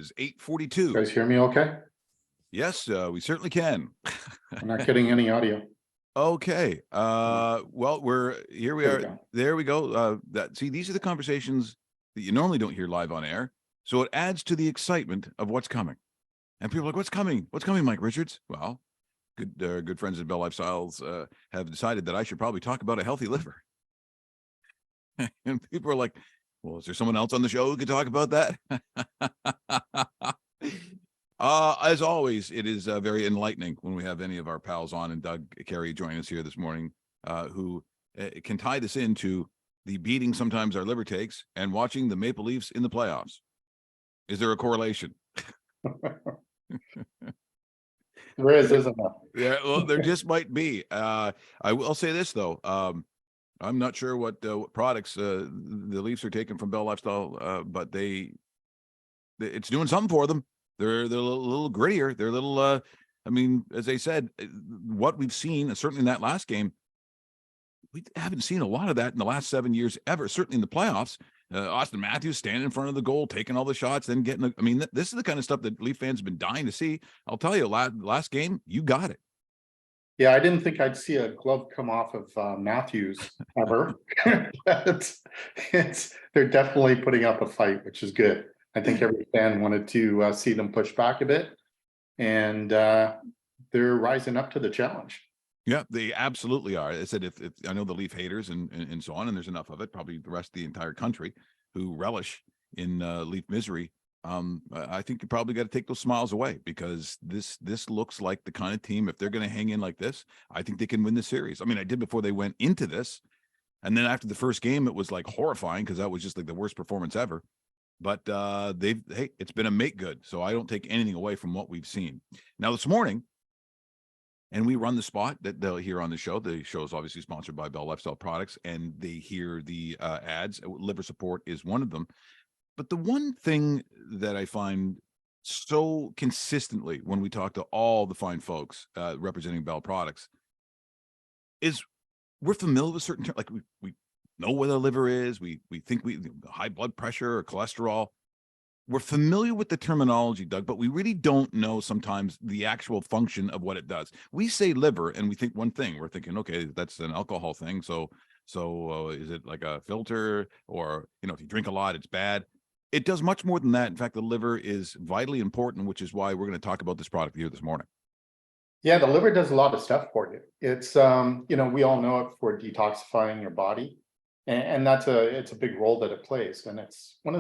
is 8:42. You guys hear me okay? Yes, we certainly can. I'm not getting any audio. Okay. Well, here we There are. we go. There we go. See, these are the conversations that you normally don't hear live on air. So it adds to the excitement of what's coming. And people are like, what's coming? What's coming, Mike Richards? Well, good friends at Bell Lifestyles have decided that I should probably talk about a healthy liver. And people are like, well, is there someone else on the show who could talk about that? As always, it is very enlightening when we have any of our pals on, and Doug Carey join us here this morning, who can tie this into the beating sometimes our liver takes and watching the Maple Leafs in the playoffs. Is there a correlation? There is, isn't there? Yeah, well, there just might be. I will say this though. I'm not sure what products the Leafs are taking from Bell Lifestyle, but it's doing something for them. They're a little grittier. They're a little. I mean, as they said, what we've seen, certainly in that last game, we haven't seen a lot of that in the last 7 years ever. Certainly in the playoffs, Austin Matthews standing in front of the goal, taking all the shots, then getting. I mean, this is the kind of stuff that Leaf fans have been dying to see. I'll tell you, last game, you got it. Yeah, I didn't think I'd see a glove come off of Matthews ever. They're definitely putting up a fight, which is good. I think every fan wanted to see them push back a bit, and they're rising up to the challenge. Yeah, they absolutely are. I said, if I know the Leaf haters and so on, and there's enough of it, probably the rest of the entire country who relish in Leaf misery. I think you probably got to take those smiles away, because this looks like the kind of team, if they're going to hang in like this, I think they can win the series. I mean, I did before they went into this, and then after the first game, it was like horrifying because that was just like the worst performance ever. But it's been a make good, so I don't take anything away from what we've seen. Now this morning, and we run the spot that they'll hear on the show. The show is obviously sponsored by Bell Lifestyle Products, and they hear the ads. Liver support is one of them. But the one thing that I find so consistently when we talk to all the fine folks representing Bell products is we're familiar with certain terms. Like we know what a liver is. We think high blood pressure or cholesterol. We're familiar with the terminology, Doug, but we really don't know sometimes the actual function of what it does. We say liver and we think one thing. We're thinking, okay, that's an alcohol thing. So is it like a filter, or, if you drink a lot, it's bad? It does much more than that. In fact, the liver is vitally important, which is why we're going to talk about this product here this morning. Yeah, the liver does a lot of stuff for you. It's we all know it for detoxifying your body, and it's a big role that it plays, and it's one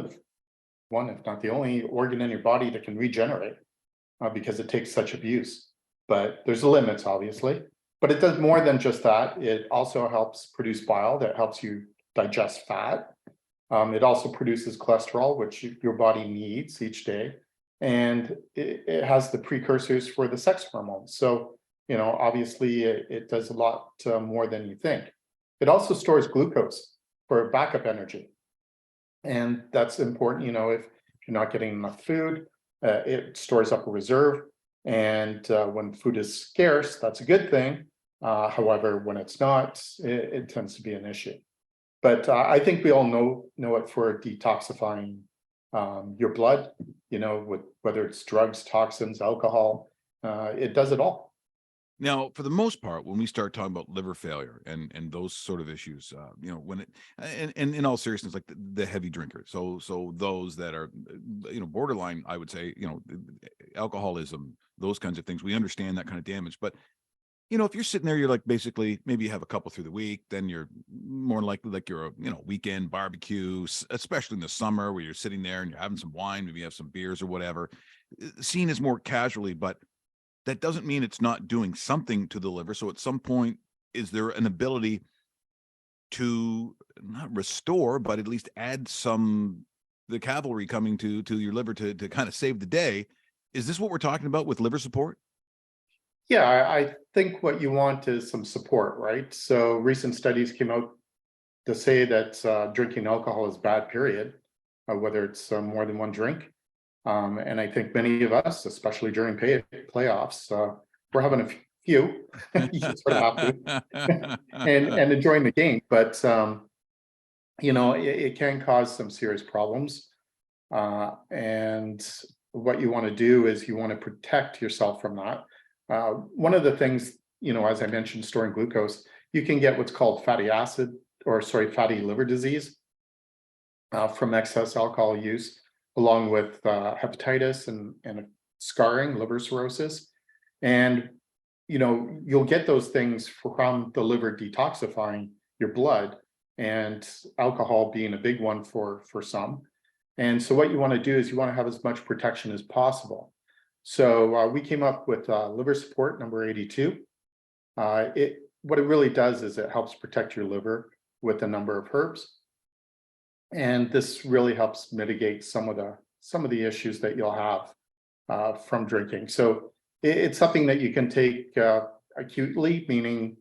if not the only organ in your body that can regenerate, because it takes such abuse. But there's limits, obviously. But it does more than just that. It also helps produce bile that helps you digest fat. It also produces cholesterol, which your body needs each day, and it has the precursors for the sex hormones. So, obviously it does a lot more than you think. It also stores glucose for backup energy, and that's important. If you're not getting enough food, it stores up a reserve, and when food is scarce, that's a good thing. However, when it's not, it tends to be an issue. But I think we all know it for detoxifying your blood, whether it's drugs, toxins, alcohol, it does it all. Now, for the most part, when we start talking about liver failure and those sort of issues, when it, and in all seriousness, like the heavy drinkers, so those that are, borderline, I would say, alcoholism, those kinds of things, we understand that kind of damage. But if you're sitting there, you're like, basically, maybe you have a couple through the week, then you're more likely like you're a, weekend barbecue, especially in the summer where you're sitting there and you're having some wine, maybe you have some beers or whatever, seen as more casually, but that doesn't mean it's not doing something to the liver. So at some point, is there an ability to not restore, but at least add the cavalry coming to your liver to kind of save the day? Is this what we're talking about with liver support? Yeah, I think what you want is some support, right? So recent studies came out to say that drinking alcohol is bad, period, whether it's more than one drink. And I think many of us, especially during playoffs, we're having a few, you sort of have to, and enjoying the game. But, it can cause some serious problems. And what you want to do is you want to protect yourself from that. One of the things, as I mentioned, storing glucose, you can get what's called fatty liver disease from excess alcohol use, along with hepatitis and scarring, liver cirrhosis. And, you'll get those things from the liver detoxifying your blood, and alcohol being a big one for some. And so what you want to do is you want to have as much protection as possible. So we came up with liver support number 82. What it really does is it helps protect your liver with a number of herbs. And this really helps mitigate some of the issues that you'll have from drinking. So it's something that you can take acutely, meaning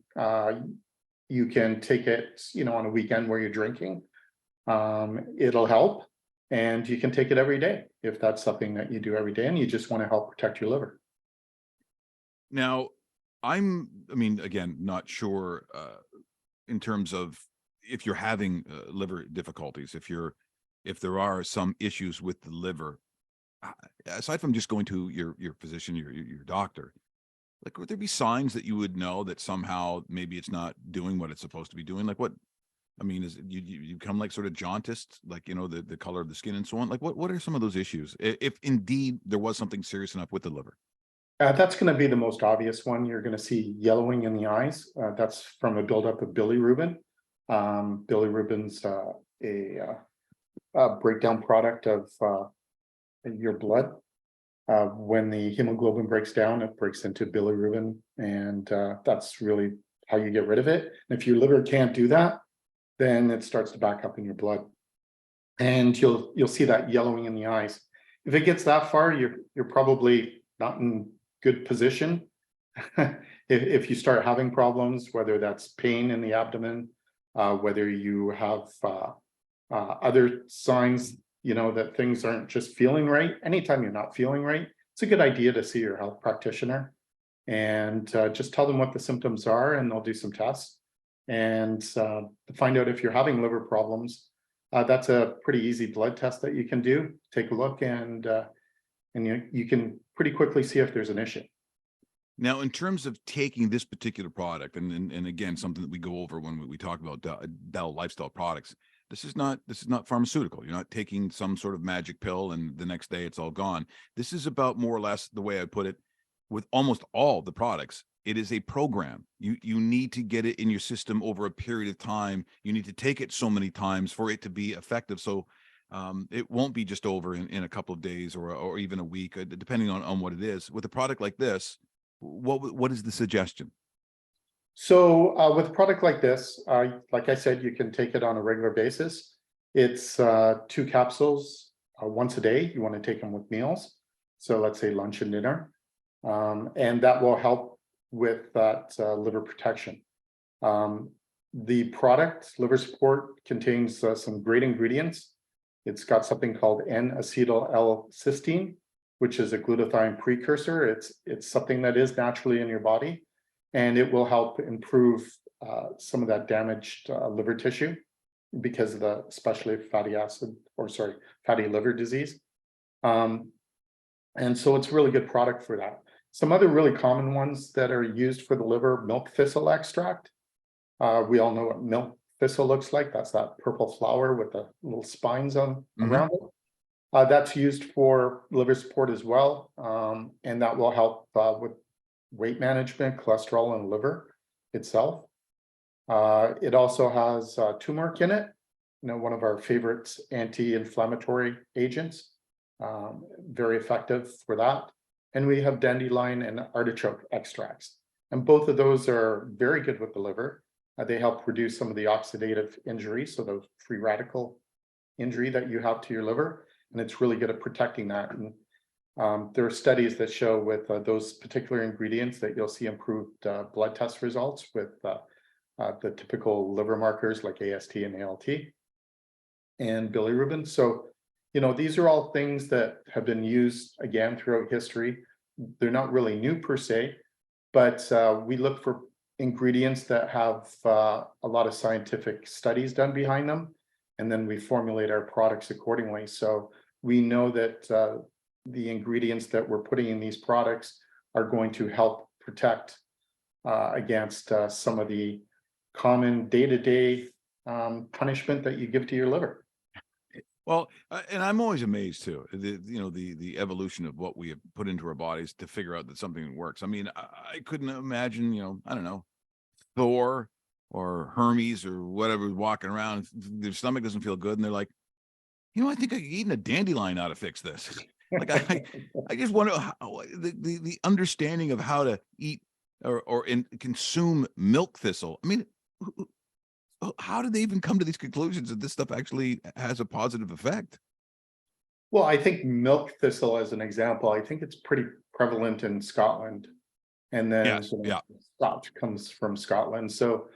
you can take it, on a weekend where you're drinking. It'll help. And you can take it every day if that's something that you do every day and you just want to help protect your liver. Now, again, not sure in terms of if you're having liver difficulties, if there are some issues with the liver, aside from just going to your physician, your doctor, like, would there be signs that you would know that somehow maybe it's not doing what it's supposed to be doing? Like, what? Is you become like sort of jaundiced, like, the color of the skin and so on? Like, what are some of those issues if indeed there was something serious enough with the liver? That's going to be the most obvious one. You're going to see yellowing in the eyes. That's from a buildup of bilirubin. Bilirubin's a breakdown product of your blood. When the hemoglobin breaks down, it breaks into bilirubin, and that's really how you get rid of it. And if your liver can't do that, then it starts to back up in your blood, and you'll see that yellowing in the eyes. If it gets that far, you're probably not in good position. If you start having problems, whether that's pain in the abdomen, whether you have other signs, that things aren't just feeling right. Anytime you're not feeling right, it's a good idea to see your health practitioner and just tell them what the symptoms are, and they'll do some tests and find out if you're having liver problems. That's a pretty easy blood test that you can do. Take a look, and you can pretty quickly see if there's an issue. Now, in terms of taking this particular product, and again, something that we go over when we talk about Bastl lifestyle products, this is not pharmaceutical. You're not taking some sort of magic pill and the next day it's all gone. This is about, more or less, the way I put it, with almost all the products, it is a program. You need to get it in your system over a period of time. You need to take it so many times for it to be effective. So it won't be just over in a couple of days or even a week, depending on what it is. With a product like this, what is the suggestion? So with a product like this, like I said, you can take it on a regular basis. It's 2 capsules once a day. You want to take them with meals. So let's say lunch and dinner. And that will help with that liver protection. The product, Liver Support, contains some great ingredients. It's got something called N-acetyl L-cysteine, which is a glutathione precursor. It's something that is naturally in your body, and it will help improve some of that damaged liver tissue because of the, especially fatty liver disease. And so it's a really good product for that. Some other really common ones that are used for the liver: milk thistle extract. We all know what milk thistle looks like. That's that purple flower with the little spines on around it. That's used for liver support as well, and that will help with weight management, cholesterol, and liver itself. It also has turmeric in it, one of our favorite anti-inflammatory agents, very effective for that. And we have dandelion and artichoke extracts, and both of those are very good with the liver. They help reduce some of the oxidative injury, so the free radical injury that you have to your liver, and it's really good at protecting that. And there are studies that show with those particular ingredients that you'll see improved blood test results with the typical liver markers like AST and ALT and bilirubin. So, these are all things that have been used again throughout history. They're not really new per se, but we look for ingredients that have a lot of scientific studies done behind them, and then we formulate our products accordingly. So we know that the ingredients that we're putting in these products are going to help protect against some of the common day-to-day punishment that you give to your liver. Well, and I'm always amazed too, the evolution of what we have put into our bodies to figure out that something works. I mean, I couldn't imagine, I don't know, Thor or Hermes or whatever walking around, their stomach doesn't feel good, and they're like, I think eating a dandelion ought to fix this. Like I just wonder how the understanding of how to eat or consume milk thistle. I mean, how did they even come to these conclusions that this stuff actually has a positive effect? Well, I think milk thistle, as an example, I think it's pretty prevalent in Scotland. And then Yes, yeah. Scotch comes from Scotland. So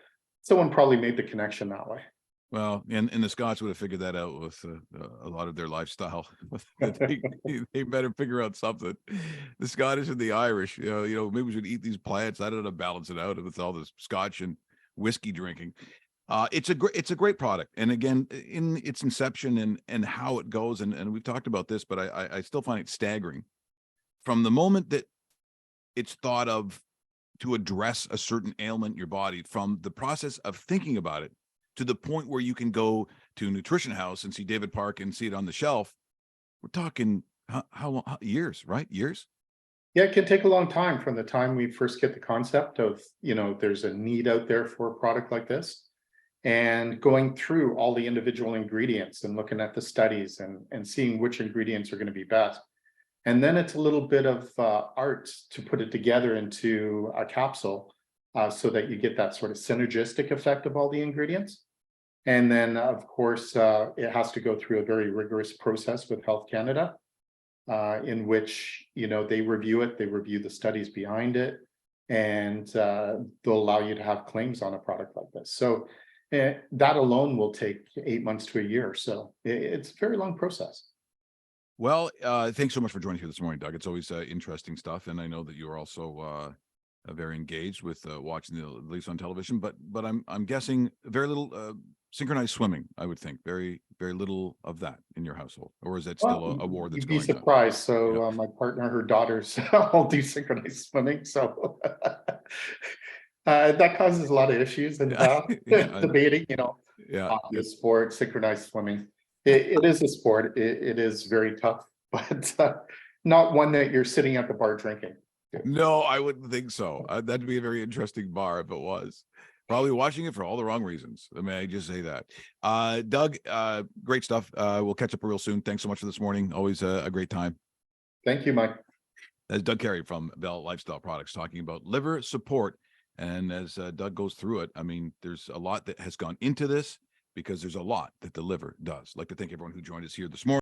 someone probably made the connection that way. Well, and the Scots would have figured that out with a lot of their lifestyle. They better figure out something. The Scottish and the Irish, maybe we should eat these plants. I don't know, to balance it out with all this Scotch and whiskey drinking. It's a great product, and again, in its inception and how it goes, and we've talked about this, but I still find it staggering from the moment that it's thought of to address a certain ailment in your body, from the process of thinking about it to the point where you can go to a nutrition house and see David Park and see it on the shelf. We're talking how long? Years, right? Years. Yeah, it can take a long time from the time we first get the concept of, there's a need out there for a product like this, and going through all the individual ingredients and looking at the studies and seeing which ingredients are going to be best. And then it's a little bit of art to put it together into a capsule so that you get that sort of synergistic effect of all the ingredients. And then, of course, it has to go through a very rigorous process with Health Canada, in which, they review it, they review the studies behind it, and they'll allow you to have claims on a product like this. So that alone will take 8 months to a year. So it's a very long process. Well, thanks so much for joining us here this morning, Doug. It's always interesting stuff, and I know that you are also very engaged with watching the Leafs on television. But I'm guessing very little synchronized swimming. I would think very little of that in your household, or is that still a war that's You'd be going on? surprised. So my partner, her daughters all do synchronized swimming. So that causes a lot of issues in the house, debating, Yeah, hockey, sport, synchronized swimming. It is a sport. It is very tough, but not one that you're sitting at the bar drinking. no, I wouldn't think so. That'd be a very interesting bar if it was. Probably watching it for all the wrong reasons. I mean, I just say that. Doug, great stuff. We'll catch up real soon. Thanks so much for this morning. Always a great time. Thank you, Mike. That's Doug Carey from Bell Lifestyle Products talking about liver support. And as Doug goes through it, I mean, there's a lot that has gone into this because there's a lot that the liver does. I'd like to thank everyone who joined us here this morning.